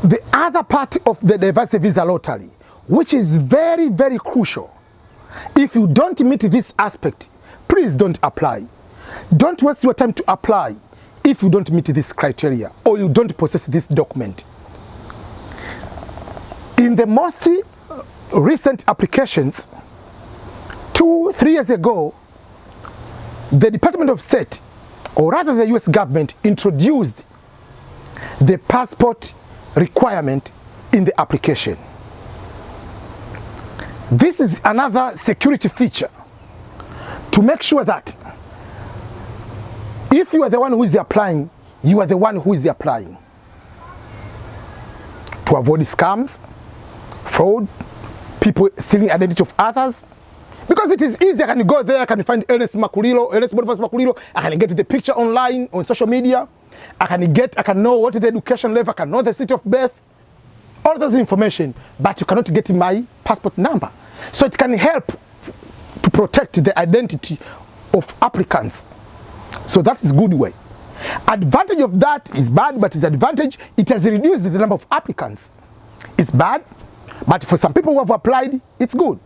The other part of the diversity visa lottery, which is very, very crucial, if you don't meet this aspect, please don't apply. Don't waste your time to apply if you don't meet this criteria or you don't possess this document. In the most recent applications, 2-3 years ago, the Department of State, or rather the US government, introduced the passport requirement in the application. This is another security feature to make sure that if you are the one who is applying, you are the one who is applying. To avoid scams, fraud, people stealing identity of others. Because it is easy, I can go there, I can find Ernest Boniface Makulilo, I can get the picture online, on social media, I can know what is the education level, I can know the city of birth, all those information, but you cannot get my passport number. So it can help to protect the identity of applicants. So that is good way. Advantage of that is bad, but its advantage, it has reduced the number of applicants. It's bad, but for some people who have applied, it's good.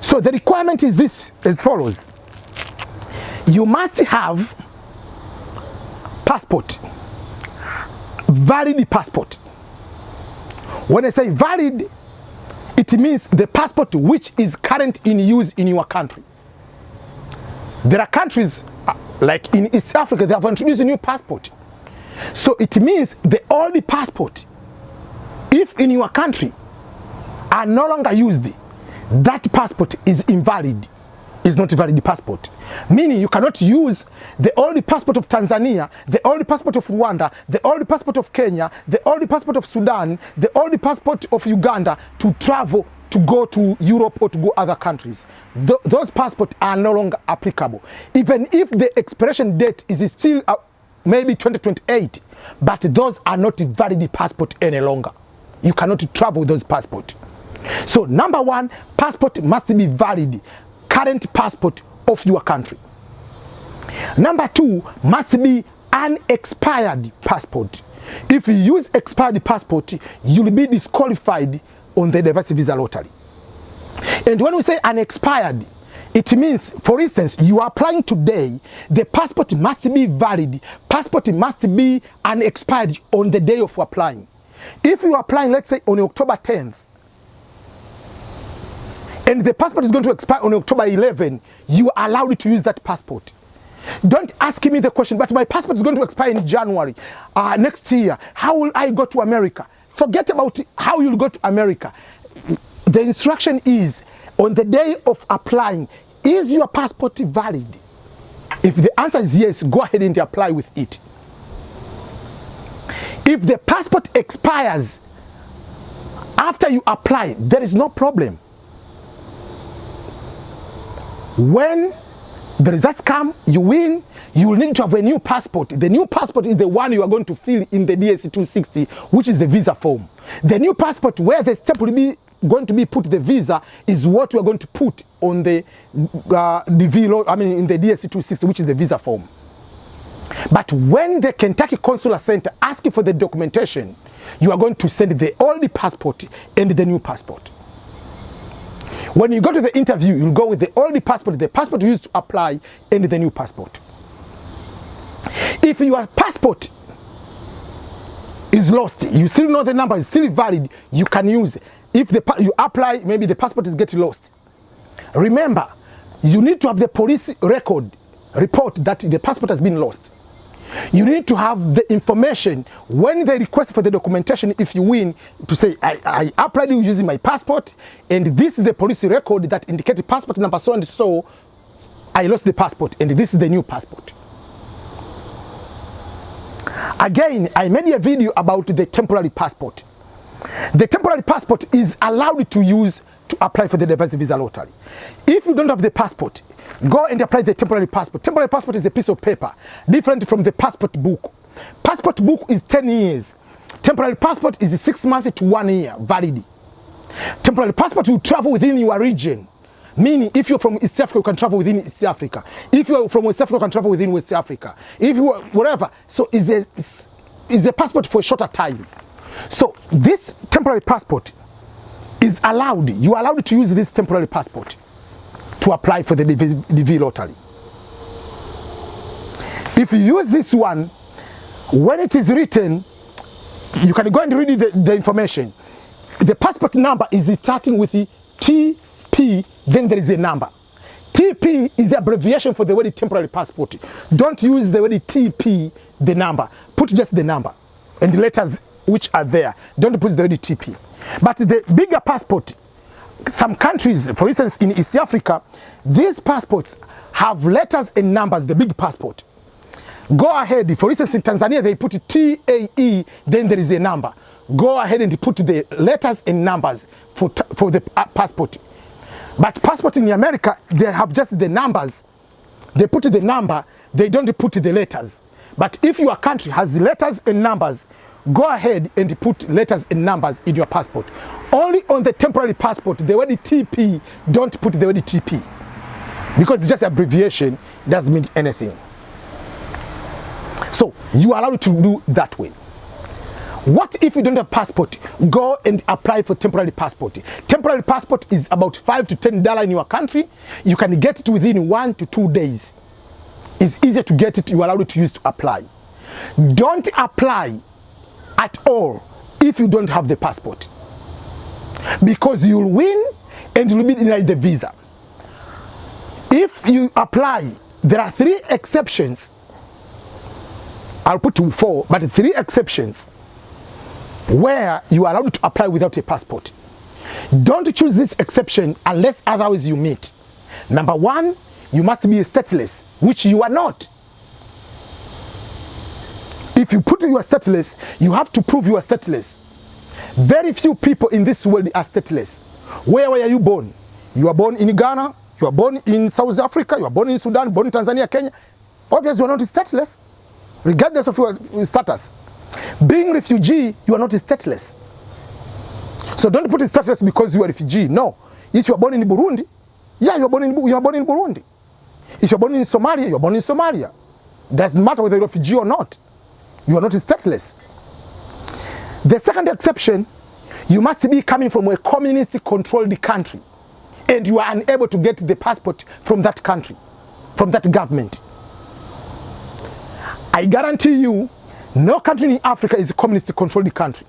So the requirement is this, as follows. You must have passport, valid passport. When I say valid, it means the passport which is current in use in your country. There are countries, like in East Africa, they have introduced a new passport. So it means the old passport, if in your country are no longer used, that passport is invalid, is not a valid passport. Meaning you cannot use the old passport of Tanzania, the old passport of Rwanda, the old passport of Kenya, the old passport of Sudan, the old passport of Uganda to travel, to go to Europe or to go other countries. Those passports are no longer applicable. Even if the expiration date is still maybe 2028, but those are not valid passport any longer. You cannot travel with those passports. So number one, passport must be valid, current passport of your country. Number two, must be an expired passport. If you use expired passport, you'll be disqualified on the diversity visa lottery. And when we say unexpired, it means, for instance, you are applying today, the passport must be valid, passport must be unexpired on the day of applying. If you are applying, let's say on October 10th, and the passport is going to expire on October 11, you are allowed to use that passport. Don't ask me the question, but my passport is going to expire in January next year. How will I go to America? Forget about how you'll go to America. The instruction is, on the day of applying, is your passport valid? If the answer is yes, go ahead and apply with it. If the passport expires after you apply, there is no problem. When the results come, you win, you will need to have a new passport. The new passport is the one you are going to fill in the DS-260, which is the visa form. The new passport, where the step will be going to be put the visa, is what we are going to put on the in the DS-260, which is the visa form. But when the Kentucky Consular Center asks for the documentation, you are going to send the old passport and the new passport. When you go to the interview, you'll go with the old passport, the passport you used to apply, and the new passport. If your passport is lost, you still know the number is still valid, you can use it. If you apply, maybe the passport is getting lost. Remember, you need to have the police report that the passport has been lost. You need to have the information when they request for the documentation, if you win, to say, I applied using my passport, and this is the police record that indicates passport number so and so, I lost the passport, and this is the new passport. Again, I made a video about the temporary passport. The temporary passport is allowed to use to apply for the diversity visa lottery. If you don't have the passport, go and apply the temporary passport. Temporary passport is a piece of paper, different from the passport book. Passport book is 10 years. Temporary passport is 6 months to 1 year valid. Temporary passport, you travel within your region. Meaning, if you're from East Africa, you can travel within East Africa. If you're from West Africa, you can travel within West Africa. If you are whatever, so it's a passport for a shorter time. So this temporary passport is allowed. You are allowed to use this temporary passport to apply for the DV lottery. If you use this one, when it is written, you can go and read the information. The passport number is starting with the TP, then there is a number. TP is the abbreviation for the word temporary passport. Don't use the word TP, the number. Put just the number and the letters which are there. Don't put the word TP. But the bigger passport, some countries, for instance in East Africa, these passports have letters and numbers, the big passport. Go ahead, for instance in Tanzania they put TAE, then there is a number. Go ahead and put the letters and numbers for the passport. But passport in America, they have just the numbers. They put the number, they don't put the letters. But if your country has letters and numbers, go ahead and put letters and numbers in your passport. Only on the temporary passport, the word TP, don't put the word TP. Because it's just abbreviation, doesn't mean anything. So you are allowed to do that way. What if you don't have passport? Go and apply for temporary passport. Temporary passport is about $5 to $10 in your country. You can get it within 1 to 2 days. It's easier to get it. You are allowed to use to apply. Don't apply at all if you don't have the passport, because you'll win and you'll be denied the visa. If you apply, there are 3 exceptions. I'll put 4, but 3 exceptions where you are allowed to apply without a passport. Don't choose this exception unless otherwise you meet. Number 1, you must be stateless, which you are not. If you put you are stateless, you have to prove you are stateless. Very few people in this world are stateless. Where were you born? You are born in Ghana, you are born in South Africa, you are born in Sudan, born in Tanzania, Kenya. Obviously you are not stateless, regardless of your status. Being refugee, you are not stateless. So don't put stateless because you are a refugee. No. If you are born in Burundi, yeah, you are born in Burundi. If you are born in Somalia, you are born in Somalia. Doesn't matter whether you are a refugee or not. You are not stateless. The second exception, you must be coming from a communist-controlled country, and you are unable to get the passport from that country, from that government. I guarantee you, no country in Africa is a communist-controlled country.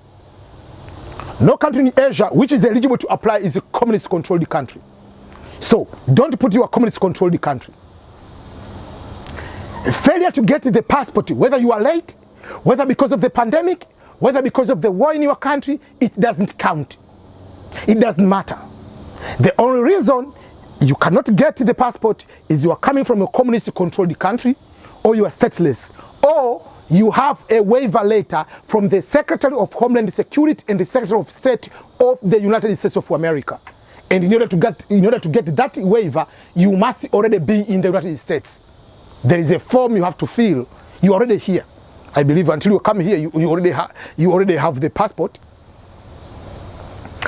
No country in Asia which is eligible to apply is a communist-controlled country. So don't put your communist-controlled country. Failure to get the passport, whether you are late, whether because of the pandemic, whether because of the war in your country, it doesn't count. It doesn't matter. The only reason you cannot get the passport is you are coming from a communist-controlled country, or you are stateless, or you have a waiver letter from the Secretary of Homeland Security and the Secretary of State of the United States of America. And in order to get that waiver, you must already be in the United States. There is a form you have to fill. You are already here. I believe until you come here, you already have the passport.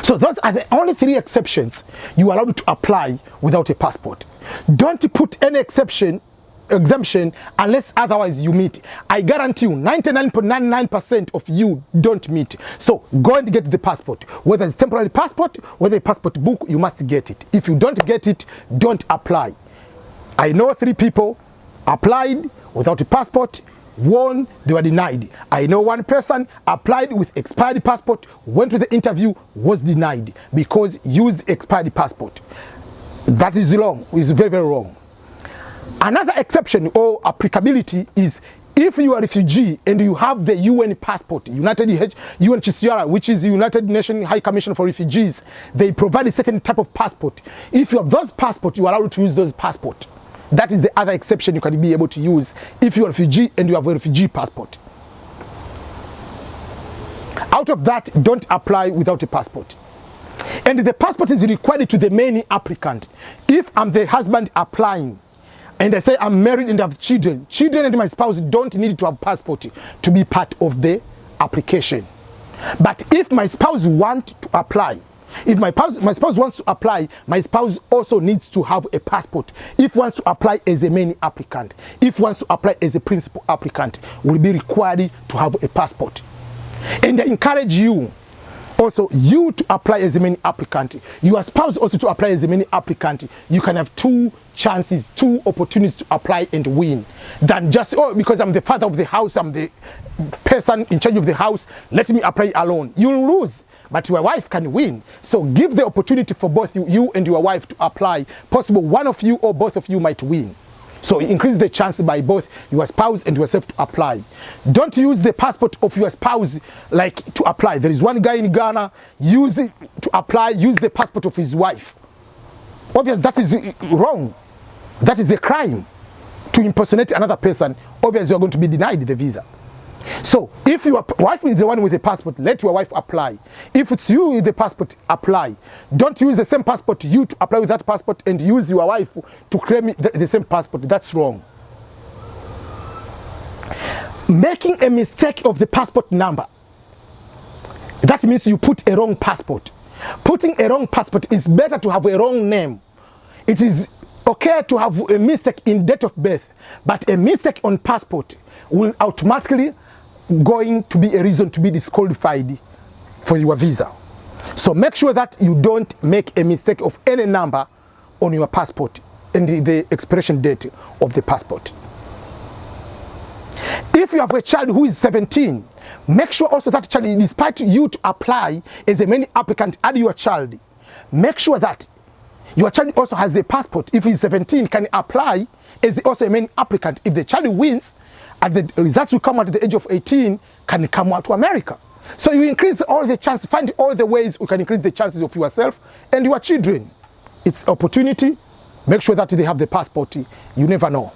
So those are the only 3 exceptions you are allowed to apply without a passport. Don't put any exemption unless otherwise you meet. I guarantee you 99.99% of you don't meet. So go and get the passport. Whether it's temporary passport, whether a passport book, you must get it. If you don't get it, don't apply. I know 3 people applied without a passport. 1, they were denied. I know 1 person applied with expired passport, went to the interview, was denied because used expired passport. That is wrong. It's very, very wrong. Another exception or applicability is if you are a refugee and you have the UN passport, UNHCR, which is the United Nations High Commission for Refugees, they provide a certain type of passport. If you have those passports, you are allowed to use those passports. That is the other exception you can be able to use if you are a refugee and you have a refugee passport. Out of that, don't apply without a passport. And the passport is required to the main applicant. If I'm the husband applying, and I say I'm married and have children and my spouse don't need to have passport to be part of the application. But if my spouse wants to apply, if my spouse wants to apply, my spouse also needs to have a passport. If wants to apply as a main applicant, if wants to apply as a principal applicant, will be required to have a passport. And I encourage you also you to apply as a main applicant, your spouse also to apply as a main applicant. You can have 2 chances, 2 opportunities to apply and win, than just, oh, because I'm the father of the house, I'm the person in charge of the house, let me apply alone. You'll lose, but your wife can win. So give the opportunity for both you and your wife to apply. Possible one of you or both of you might win. So increase the chance by both your spouse and yourself to apply. Don't use the passport of your spouse like to apply. There is one guy in Ghana, use it to apply, use the passport of his wife. Obviously that is wrong. That is a crime. To impersonate another person, obviously you are going to be denied the visa. So if your wife is the one with the passport, let your wife apply. If it's you with the passport, apply. Don't use the same passport you to apply with that passport and use your wife to claim the same passport. That's wrong. Making a mistake of the passport number, that means you put a wrong passport. Putting a wrong passport is better to have a wrong name. It is okay to have a mistake in date of birth, but a mistake on passport will automatically going to be a reason to be disqualified for your visa. So make sure that you don't make a mistake of any number on your passport and the expiration date of the passport. If you have a child who is 17, make sure also that child, despite you to apply as a main applicant, add your child. Make sure that your child also has a passport. If he's 17, can apply as also a main applicant. If the child wins, and the results will come at the age of 18, can come out to America. So you increase all the chances, find all the ways you can increase the chances of yourself and your children. It's opportunity. Make sure that they have the passport. You never know.